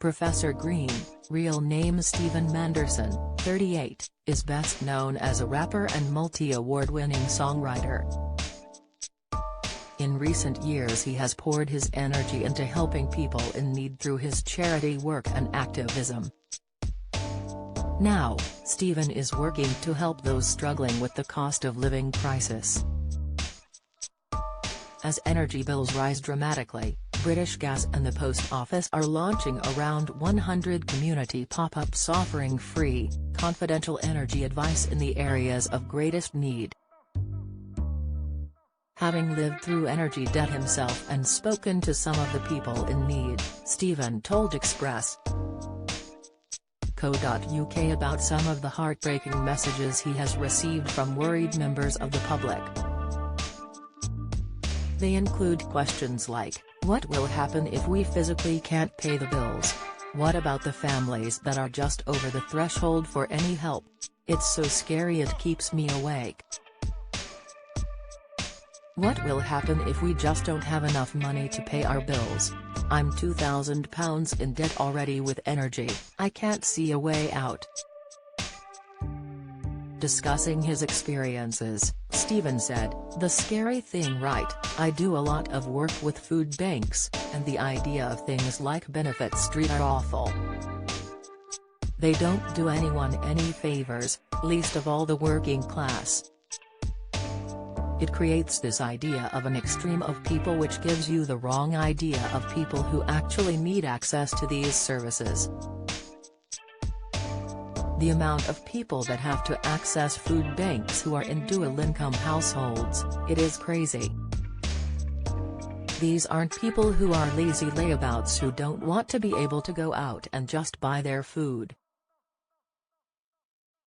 Professor Green, real name Stephen Manderson, 38, is best known as a rapper and multi-award-winning songwriter. In recent years he has poured his energy into helping people in need through his charity work and activism. Now, Stephen is working to help those struggling with the cost of living crisis. As energy bills rise dramatically, British Gas and the Post Office are launching around 100 community pop-ups offering free, confidential energy advice in the areas of greatest need. Having lived through energy debt himself and spoken to some of the people in need, Stephen told Express.co.uk about some of the heartbreaking messages he has received from worried members of the public. They include questions like, what will happen if we physically can't pay the bills? What about the families that are just over the threshold for any help? It's so scary it keeps me awake. What will happen if we just don't have enough money to pay our bills? I'm £2,000 in debt already with energy, I can't see a way out. Discussing his experiences, Stephen said, "The scary thing, right, I do a lot of work with food banks, and the idea of things like Benefit Street are awful. They don't do anyone any favors, least of all the working class. It creates this idea of an extreme of people which gives you the wrong idea of people who actually need access to these services. The amount of people that have to access food banks who are in dual-income households, it is crazy. These aren't people who are lazy layabouts who don't want to be able to go out and just buy their food.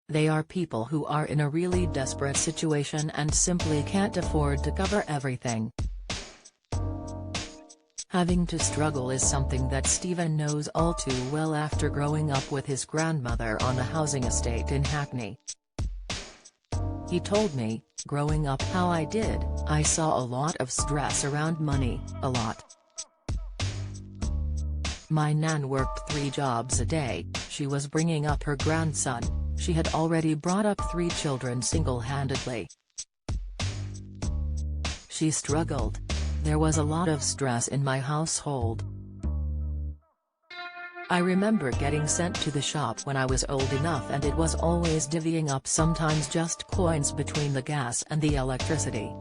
They are people who are in a really desperate situation and simply can't afford to cover everything." Having to struggle is something that Stephen knows all too well after growing up with his grandmother on a housing estate in Hackney. He told me, growing up how I did, I saw a lot of stress around money, a lot. My nan worked 3 jobs a day, she was bringing up her grandson, she had already brought up 3 children single-handedly. She struggled. There was a lot of stress in my household. I remember getting sent to the shop when I was old enough and it was always divvying up sometimes just coins between the gas and the electricity.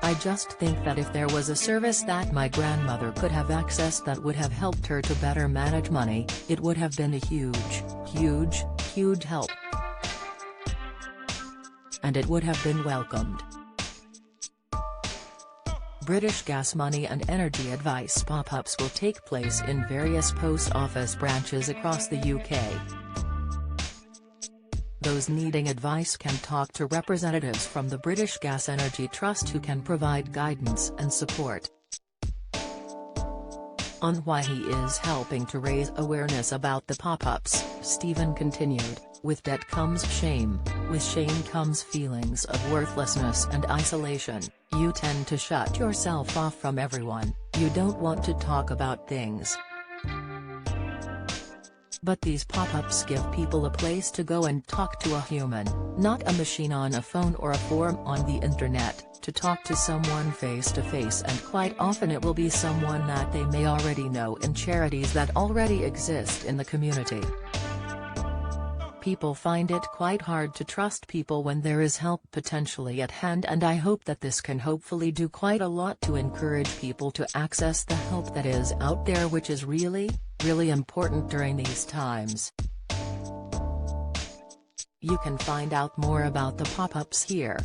I just think that if there was a service that my grandmother could have accessed that would have helped her to better manage money, it would have been a huge help. And it would have been welcomed. British Gas money and energy advice pop-ups will take place in various post office branches across the UK. Those needing advice can talk to representatives from the British Gas Energy Trust who can provide guidance and support. On why he is helping to raise awareness about the pop-ups, Stephen continued, "With debt comes shame, with shame comes feelings of worthlessness and isolation, you tend to shut yourself off from everyone, you don't want to talk about things. But these pop-ups give people a place to go and talk to a human, not a machine on a phone or a forum on the internet, to talk to someone face to face, and quite often it will be someone that they may already know in charities that already exist in the community. People find it quite hard to trust people when there is help potentially at hand, and I hope that this can hopefully do quite a lot to encourage people to access the help that is out there, which is really important during these times." You can find out more about the pop-ups here.